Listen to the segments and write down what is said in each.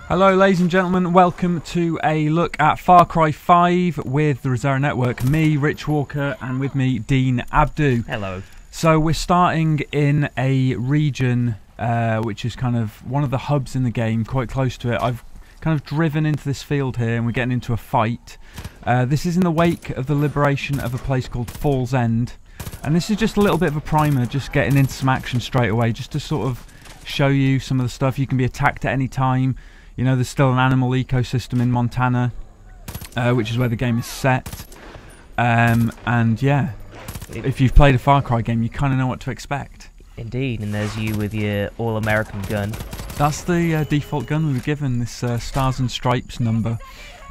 Hello ladies and gentlemen, welcome to a look at Far Cry 5 with the Resero Network. Me, Rich Walker, and with me, Dean Abdu. Hello. So we're starting in a region which is kind of one of the hubs in the game, quite close to it. I've kind of driven into this field here and we're getting into a fight. This is in the wake of the liberation of a place called Fall's End. And this is just a little bit of a primer, just getting into some action straight away, just to sort of show you some of the stuff. You can be attacked at any time. You know, there's still an animal ecosystem in Montana, which is where the game is set. And yeah, if you've played a Far Cry game, you kind of know what to expect. Indeed, and there's you with your all-American gun. That's the default gun we were given, this Stars and Stripes number,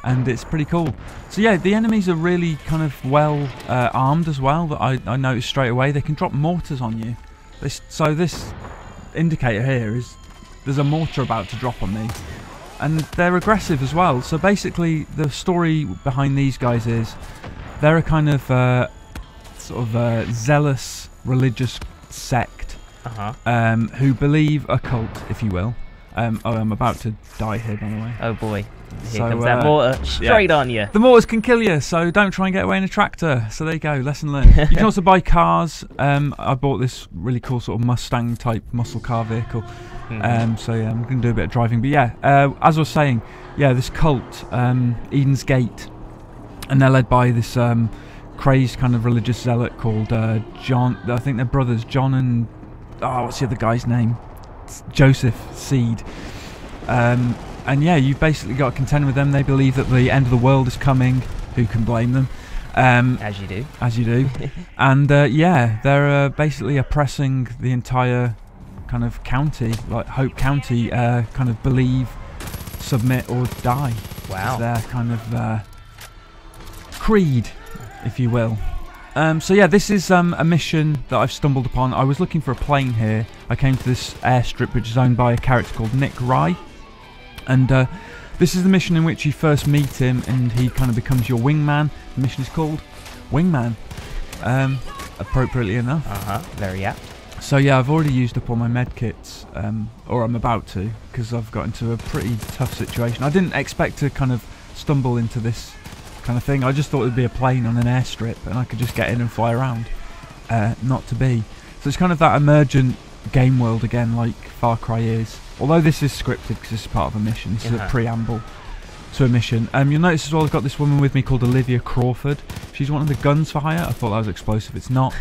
and it's pretty cool. So yeah, the enemies are really kind of well armed as well, that I noticed straight away. They can drop mortars on you. So this indicator here is there's a mortar about to drop on me. And they're aggressive as well. So basically, the story behind these guys is they're a kind of zealous religious sect who believe a cult, if you will. Oh, I'm about to die here, by the way. Oh boy, here comes that mortar straight on you. The mortars can kill you, so don't try and get away in a tractor. So there you go, lesson learned. You can also buy cars. I bought this really cool sort of Mustang type muscle car vehicle. So yeah, I'm going to do a bit of driving. But yeah, as I was saying, yeah, this cult, Eden's Gate, and they're led by this crazed kind of religious zealot called John. I think they're brothers, John and what's the other guy's name? Joseph Seed. And yeah, you've basically got to contend with them. They believe that the end of the world is coming. Who can blame them? As you do. As you do. And yeah, they're basically oppressing the entire kind of county, like Hope County, kind of believe, submit or die. Wow. It's their kind of creed, if you will. So yeah, this is a mission that I've stumbled upon. I was looking for a plane here. I came to this airstrip which is owned by a character called Nick Rye. And this is the mission in which you first meet him and he kind of becomes your wingman. The mission is called Wingman. Appropriately enough. Very apt. So yeah, I've already used up all my medkits, or I'm about to, because I've got into a pretty tough situation. I didn't expect to kind of stumble into this kind of thing. I just thought it would be a plane on an airstrip and I could just get in and fly around. Not to be. So it's kind of that emergent game world again, like Far Cry is. Although this is scripted because this is part of a mission. This is a preamble to a mission. You'll notice as well I've got this woman with me called Olivia Crawford. She's one of the guns for hire. I thought that was explosive. It's not.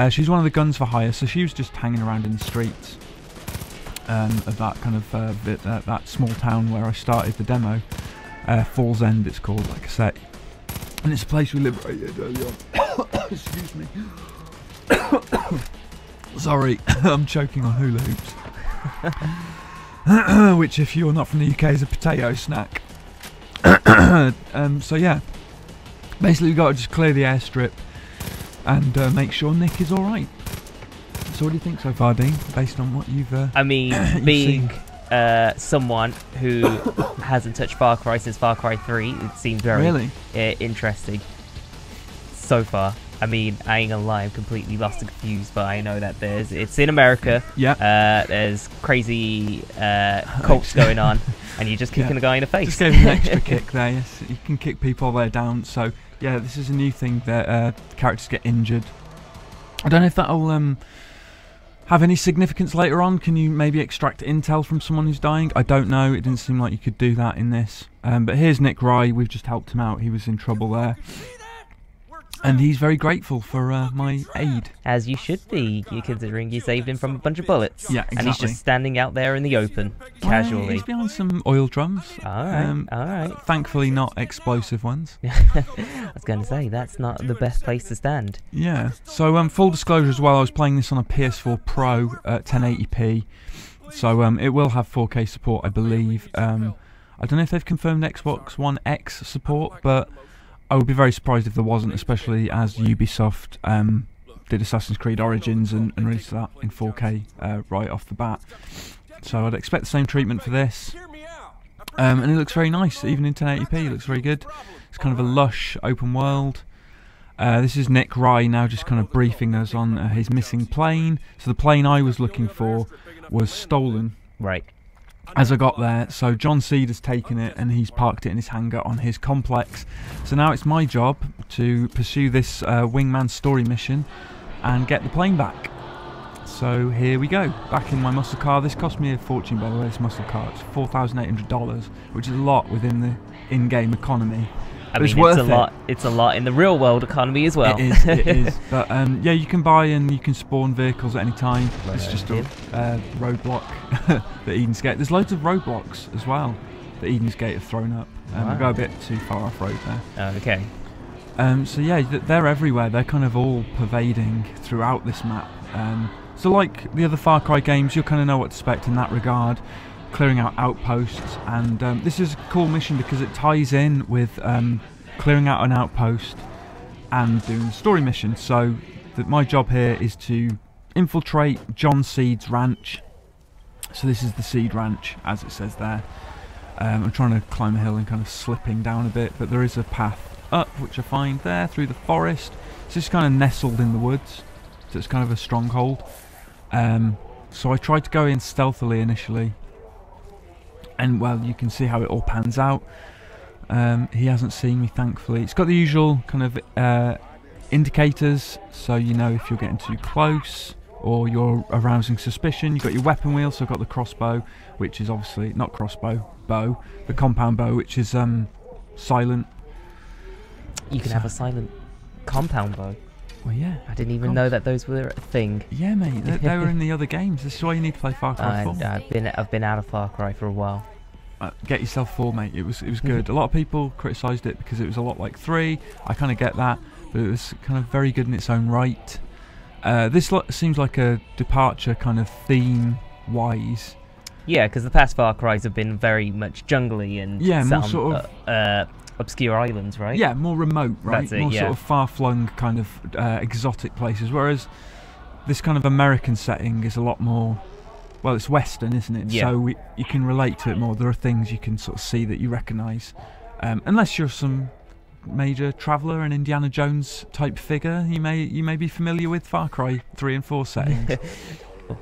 She's one of the guns for hire, so she was just hanging around in the streets of that kind of that small town where I started the demo. Fall's End it's called, like I say. And it's a place we liberated early on. Excuse me. Sorry, I'm choking on hula hoops. Which, if you're not from the UK, is a potato snack. So yeah, basically we've got to just clear the airstrip and make sure Nick is alright. So what do you think so far, Dean, based on what you've I mean, being someone who hasn't touched Far Cry since Far Cry 3, it seems very interesting so far. I mean, I ain't gonna lie, I'm completely lost and confused, but I know that it's in America. Yeah. There's crazy cults going on, and you're just kicking a guy in the face. Just gave him an extra kick there. Yes, you can kick people there down. So yeah, this is a new thing that characters get injured. I don't know if that'll have any significance later on. Can you maybe extract intel from someone who's dying? I don't know. It didn't seem like you could do that in this. But here's Nick Rye. We've just helped him out. He was in trouble there. And he's very grateful for my aid. As you should be, considering you saved him from a bunch of bullets. Yeah, exactly. And he's just standing out there in the open, casually. He's behind some oil drums. Alright. Thankfully not explosive ones. I was going to say, that's not the best place to stand. Yeah. So full disclosure as well, I was playing this on a PS4 Pro at 1080p. So it will have 4K support, I believe. I don't know if they've confirmed Xbox One X support, but I would be very surprised if there wasn't, especially as Ubisoft did Assassin's Creed Origins and released that in 4K right off the bat. So I'd expect the same treatment for this. And it looks very nice, even in 1080p, it looks very good. It's kind of a lush open world. This is Nick Rye now just kind of briefing us on his missing plane. So the plane I was looking for was stolen. Right. as I got there. So John Seed has taken it and he's parked it in his hangar on his complex. So now it's my job to pursue this Wingman story mission and get the plane back. So here we go, back in my muscle car. This cost me a fortune, by the way, this muscle car. It's $4,800, which is a lot within the in-game economy. I mean, it's a lot in the real world economy as well. It is. But yeah, you can buy and you can spawn vehicles at any time. It's just a roadblock that Eden's Gate. There's loads of roadblocks as well that Eden's Gate have thrown up. I go a bit too far off-road there. Okay. So yeah, they're everywhere. They're kind of all pervading throughout this map. So like the other Far Cry games, you'll kind of know what to expect in that regard. Clearing out outposts, and this is a cool mission because it ties in with clearing out an outpost and doing the story mission. So my job here is to infiltrate John Seed's ranch. So this is the Seed Ranch, as it says there. I'm trying to climb a hill and kind of slipping down a bit, but there is a path up which I find there through the forest. It's just kind of nestled in the woods, so it's kind of a stronghold. So I tried to go in stealthily initially, and well, you can see how it all pans out. He hasn't seen me, thankfully. It's got the usual kind of indicators, so you know if you're getting too close or you're arousing suspicion. You've got your weapon wheel, so I've got the crossbow, which is obviously not crossbow, bow, the compound bow, which is silent. You can have a silent compound bow. Well, yeah. I didn't even know that those were a thing. Yeah, mate. They were in the other games. This is why you need to play Far Cry 4. I've been out of Far Cry for a while. Get yourself 4, mate. It was good. A lot of people criticised it because it was a lot like 3. I kind of get that, but it was kind of very good in its own right. This seems like a departure, kind of theme-wise. Yeah, because the past Far Cries have been very much jungly and more sort of obscure islands, right? Yeah, more remote, right? That's it, more sort of far-flung kind of exotic places, whereas this kind of American setting is a lot more, well, it's Western, isn't it? Yeah. So you can relate to it more. There are things you can sort of see that you recognise. Unless you're some major traveller and Indiana Jones type figure, you may be familiar with Far Cry 3 and 4 settings.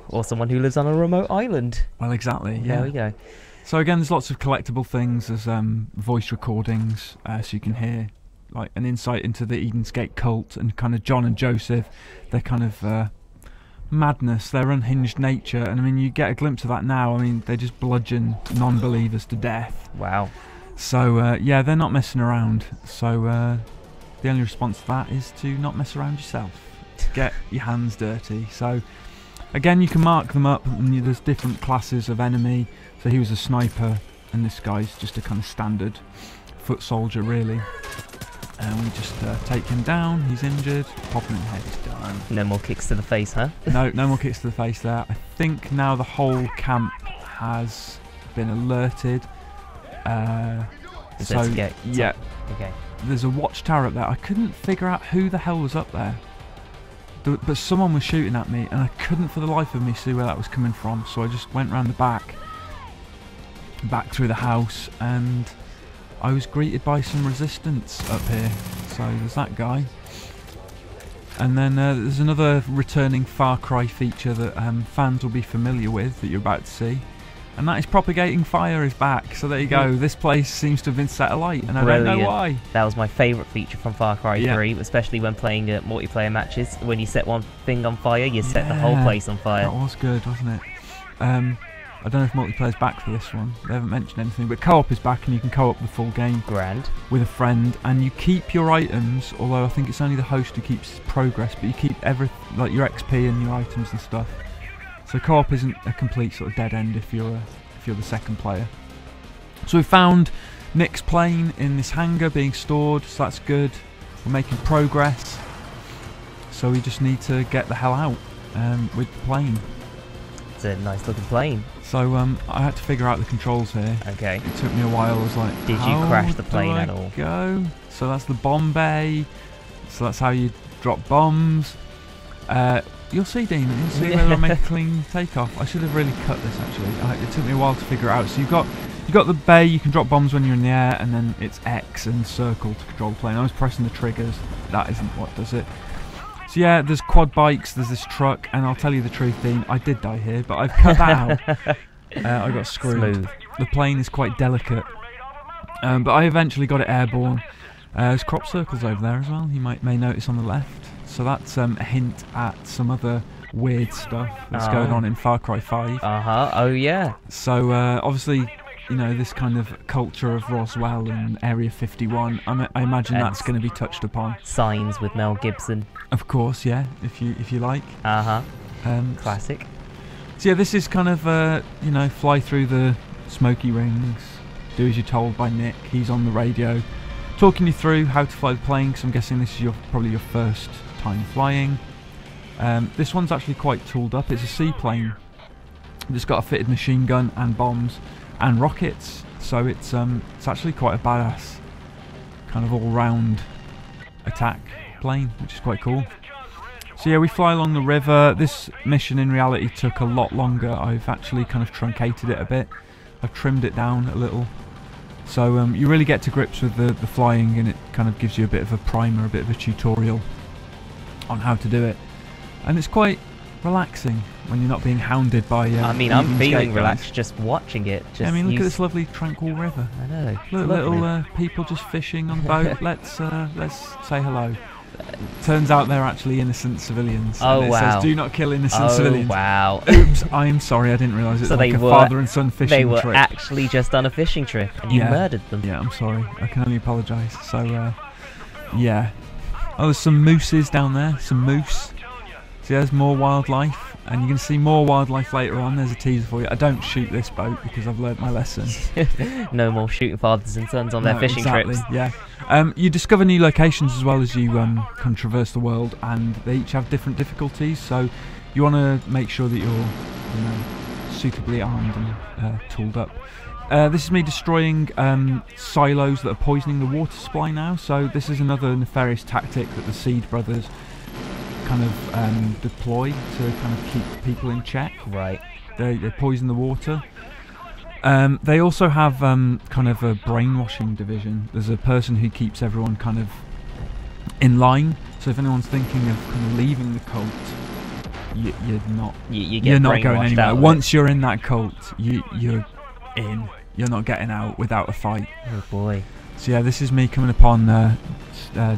Or someone who lives on a remote island. Well, exactly, yeah. There we go. So again, there's lots of collectible things. There's voice recordings, so you can hear like an insight into the Eden's Gate cult and kind of John and Joseph. Their kind of madness, their unhinged nature, and I mean, you get a glimpse of that now. I mean, they just bludgeon non-believers to death. Wow. So yeah, they're not messing around. So the only response to that is to not mess around yourself. Get your hands dirty. So again, you can mark them up, and there's different classes of enemy. So he was a sniper, and this guy's just a kind of standard foot soldier, really. And we just take him down. He's injured. Pop him in the head. He's done. No more kicks to the face, huh? No more kicks to the face there. I think now the whole camp has been alerted. Yeah. Okay. There's a watchtower up there. I couldn't figure out who the hell was up there. But someone was shooting at me, and I couldn't for the life of me see where that was coming from. So I just went round the back through the house, and I was greeted by some resistance up here. So there's that guy. And then there's another returning Far Cry feature that fans will be familiar with that you're about to see. And that is propagating fire is back. So there you go. This place seems to have been set alight, and Brilliant. I don't know why. That was my favourite feature from Far Cry 3, especially when playing multiplayer matches. When you set one thing on fire, you set the whole place on fire. That was good, wasn't it? I don't know if multiplayer's back for this one. They haven't mentioned anything, but co-op is back, and you can co-op the full game. Grand. With a friend, and you keep your items. Although I think it's only the host who keeps progress, but you keep like your XP and your items and stuff. So co-op isn't a complete sort of dead end if you're the second player. So we found Nick's plane in this hangar being stored, so that's good. We're making progress. So we just need to get the hell out with the plane. It's a nice looking plane. So I had to figure out the controls here. Okay. It took me a while. I was like, did you crash the plane at all? Go. So that's the bomb bay. So that's how you drop bombs. You'll see, Dean. You'll see whether I make a clean takeoff. I should have really cut this actually. It took me a while to figure it out. So you've got the bay. You can drop bombs when you're in the air, and then it's X and circle to control the plane. I was pressing the triggers. That isn't what does it. So yeah, there's quad bikes. There's this truck, and I'll tell you the truth, Dean. I did die here, but I've cut that out. I got screwed. Smooth. The plane is quite delicate, but I eventually got it airborne. There's crop circles over there as well, you may notice on the left. So that's a hint at some other weird stuff that's going on in Far Cry 5. Oh yeah. So obviously, you know, this kind of culture of Roswell and Area 51, I imagine And that's going to be touched upon. Signs with Mel Gibson. Of course, yeah, if you like. Classic. So yeah, this is kind of, you know, fly through the smoky rings, do as you're told by Nick. He's on the radio, talking you through how to fly the plane, because I'm guessing this is probably your first time flying. This one's actually quite tooled up. It's a seaplane. It's got a fitted machine gun and bombs and rockets, so it's actually quite a badass kind of all-round attack plane, which is quite cool. So yeah, we fly along the river. This mission in reality took a lot longer. I've actually kind of truncated it a bit. I've trimmed it down a little. So you really get to grips with the flying, and it kind of gives you a bit of a primer, a bit of a tutorial on how to do it. And it's quite relaxing when you're not being hounded by I mean, I'm feeling relaxed just watching it. Just I mean, look at this lovely tranquil river. I know. Look, little people just fishing on the boat. Let's say hello. Turns out they're actually innocent civilians. Oh, and it says, do not kill innocent civilians. Oh, wow. Oops, I am sorry, I didn't realise it's So like they a were- father and son fishing They were trip. actually just on a fishing trip, and you Yeah. murdered them. Yeah, I'm sorry. I can only apologise. So, yeah. Oh, there's some mooses down there. Some moose. See, there's more wildlife. And you're going to see more wildlife later on. There's a teaser for you. I don't shoot this boat because I've learnt my lesson. No more shooting fathers and sons on their fishing exactly, trips. Yeah. You discover new locations as well as you kind of traverse the world, and they each have different difficulties. So you want to make sure that you're, you know, suitably armed and tooled up. This is me destroying silos that are poisoning the water supply now. So this is another nefarious tactic that the Seed brothers kind of deploy to kind of keep people in check. Right. They poison the water. They also have kind of a brainwashing division. There's a person who keeps everyone kind of in line. So if anyone's thinking of kind of leaving the cult, you're not. You're not going anywhere. Once you're in that cult, you're in. You're not getting out without a fight. Oh boy. So yeah, this is me coming upon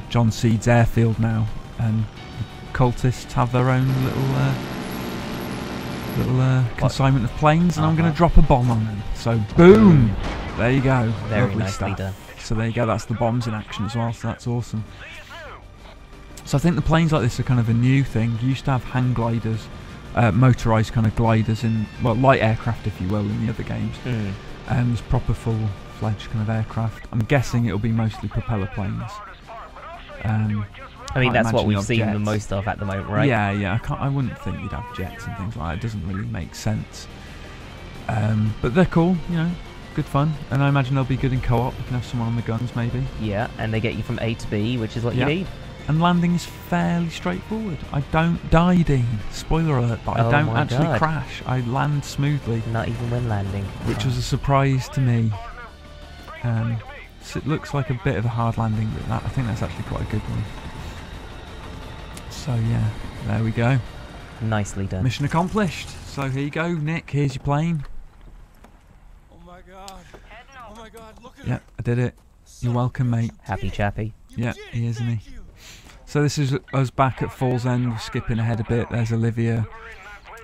John Seed's airfield now, and cultists have their own little consignment of planes, and I'm going to drop a bomb on them. So boom, there you go. Very Lovely nicely stuff. done. So there you go. That's the bombs in action as well. So that's awesome. So I think the planes like this are kind of a new thing. You used to have hang gliders, motorised kind of gliders in, well, light aircraft, if you will, in the other games. And there's proper full-fledged kind of aircraft. I'm guessing it'll be mostly propeller planes. I mean, that's what we've seen jets. the most of at the moment, right? Yeah, yeah. I wouldn't think you'd have jets and things like that. It doesn't really make sense. But they're cool, you know, good fun. And I imagine they'll be good in co-op. You can have someone on the guns, maybe. Yeah, and they get you from A to B, which is what you need. And landing is fairly straightforward. I don't die, Dean. Spoiler alert, but I don't actually crash. I land smoothly. Not even when landing. Which was a surprise to me. So it looks like a bit of a hard landing, but I think that's actually quite a good one. So yeah, there we go. Nicely done. Mission accomplished. So here you go, Nick. Here's your plane. Oh my god. Oh my god, look at Yeah, I did it. You're welcome, mate. Happy chappy. Yeah, he is, isn't he? So this is us back at Falls End. We're skipping ahead a bit. There's Olivia.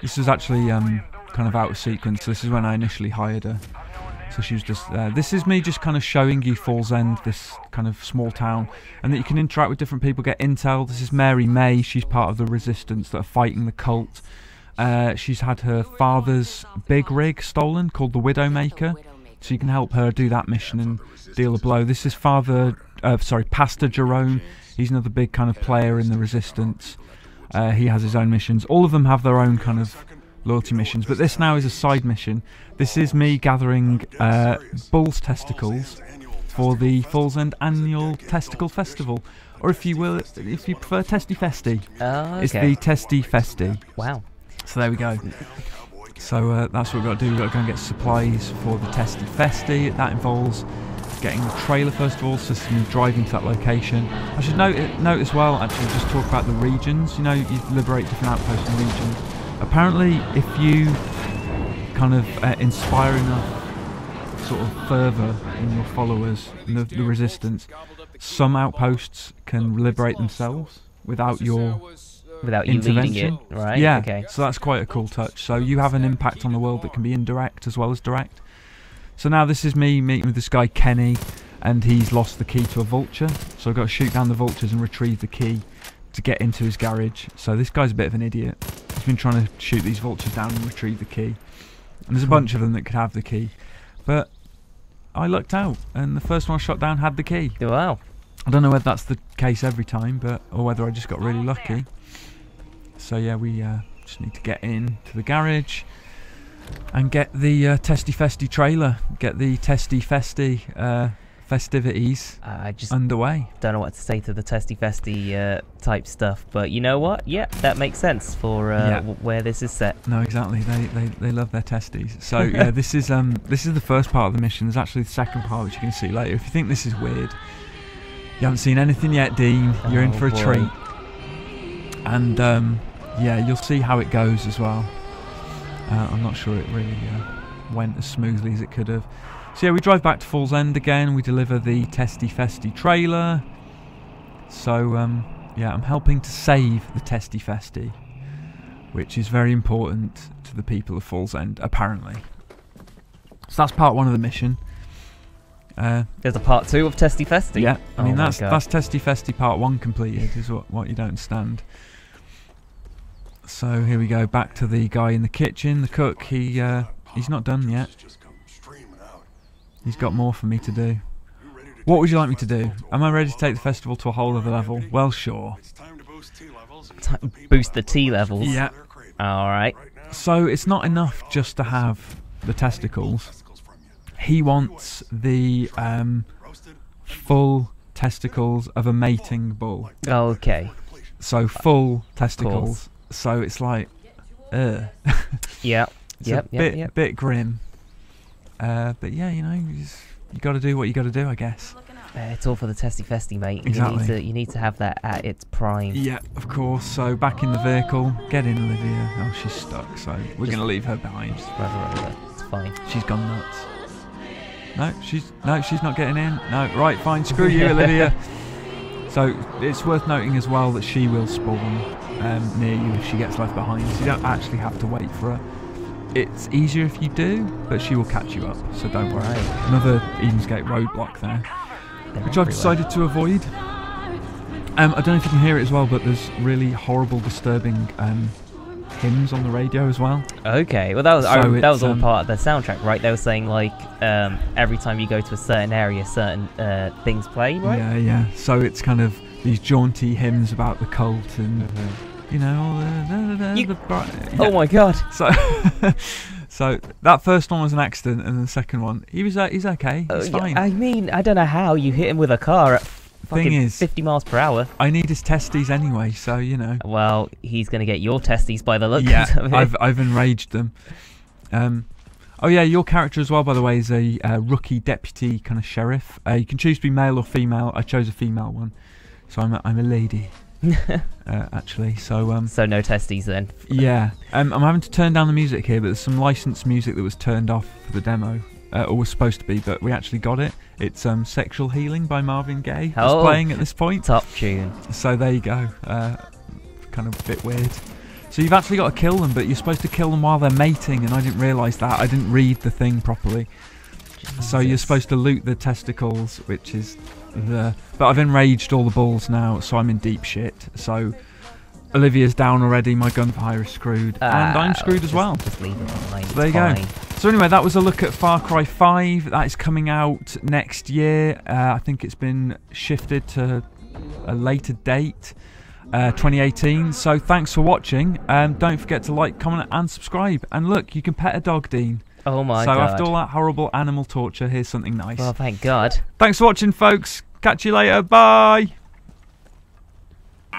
This was actually kind of out of sequence. So this is when I initially hired her. So she was just there. This is me just kind of showing you Falls End, this kind of small town, and that you can interact with different people, get intel. This is Mary May. She's part of the resistance that are fighting the cult. She's had her father's big rig stolen called the Widowmaker. So you can help her do that mission and deal a blow. This is Pastor Jerome. He's another big kind of player in the resistance. He has his own missions. All of them have their own kind of loyalty missions, but this now is a side mission. This is me gathering bull's testicles for the Falls End annual Testicle Festival, or if you will, if you prefer, Testy Festy. Okay. It's the Testy Festy. Wow. So there we go. So that's what we've got to do. We've got to go and get supplies for the Testy Festy. That involves getting the trailer first of all, so it's me driving to that location. I should note as well, actually, just talk about the regions. You know, you liberate different outposts and regions. Apparently, if you kind of inspire enough sort of fervour in your followers and the resistance, some outposts can liberate themselves without your you leading it, right? Yeah, okay. So that's quite a cool touch. So you have an impact on the world that can be indirect as well as direct. So now this is me meeting with this guy Kenny, and he's lost the key to a vulture. So I've got to shoot down the vultures and retrieve the key to get into his garage. So this guy's a bit of an idiot. He's been trying to shoot these vultures down and retrieve the key. And there's a bunch of them that could have the key. But I lucked out, and the first one I shot down had the key. Wow. I don't know whether that's the case every time, or whether I just got really lucky. So yeah, we just need to get in to the garage and get the Testy Festy trailer, get the Testy Festy festivities I just underway. Don't know what to say to the Testy Festy type stuff, but you know what? Yeah, that makes sense for where this is set. No, exactly. They love their testes. So yeah, this is the first part of the mission. There's actually the second part, which you can see later. If you think this is weird, you haven't seen anything yet, Dean. You're in for a treat. And yeah, you'll see how it goes as well. I'm not sure it really went as smoothly as it could have. So yeah, we drive back to Falls End again. We deliver the Testy Festy trailer. So yeah, I'm helping to save the Testy Festy, which is very important to the people of Falls End, apparently. So that's part one of the mission. There's a part 2 of Testy Festy. Yeah, I mean that's Testy Festy part 1 completed, is what you don't understand. So here we go, back to the guy in the kitchen, the cook. He's not done yet. He's got more for me to do. What would you like me to do? Am I ready to take the festival to a whole other level? Well, sure. Boost the T levels. Yeah. Alright. So it's not enough just to have the testicles. He wants the full testicles of a mating bull. Okay. So full testicles. So it's like, yeah. It's a bit grim. But yeah, you know, you got to do what you got to do, I guess. It's all for the Testy Festy, mate. Exactly. You need to have that at its prime. Yeah, of course. So back in the vehicle, get in, Olivia. Oh, she's stuck, so we're going to leave her behind. Just run her over. It's fine. She's gone nuts. No, she's not getting in. No, right, fine. Screw you, Olivia. So it's worth noting as well that she will spawn near you if she gets left behind. So you don't actually have to wait for her. It's easier if you do, but she will catch you up, so don't worry. Another Edensgate roadblock there, which I've decided to avoid. I don't know if you can hear it as well, but there's really horrible, disturbing hymns on the radio as well. Okay, well that was all part of the soundtrack, right? They were saying like every time you go to a certain area, certain things play, right? Yeah. So it's kind of these jaunty hymns about the cult and you know, oh my god! So that first one was an accident, and the second one, he's okay. He's fine. I mean, I don't know how you hit him with a car at thing is, 50 miles per hour. I need his testes anyway, so you know. Well, he's gonna get your testes by the look. Yeah, of it. I've enraged them. Oh yeah, your character as well, by the way, is a rookie deputy kind of sheriff. You can choose to be male or female. I chose a female one, so I'm a lady. Actually, so no testes then. Yeah, I'm having to turn down the music here, but there's some licensed music that was turned off for the demo, or was supposed to be, but we actually got it. It's Sexual Healing by Marvin Gaye that's playing at this point. Top tune. So there you go. Kind of a bit weird. So you've actually got to kill them, but you're supposed to kill them while they're mating, and I didn't realise that. I didn't read the thing properly. Jesus. So you're supposed to loot the testicles, which is but I've enraged all the bulls now, so I'm in deep shit. So Olivia's down already, my gunfire is screwed, and I'm screwed as well. Just leave it online. So there you go. So anyway, that was a look at Far Cry 5. That is coming out next year. I think it's been shifted to a later date, 2018. So thanks for watching. Don't forget to like, comment and subscribe. And look, you can pet a dog, Dean. Oh my god. So after all that horrible animal torture, here's something nice. Well, thank God. Thanks for watching, folks. Catch you later. Bye. You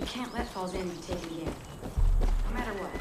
can't let Falls End be taken again. No matter what.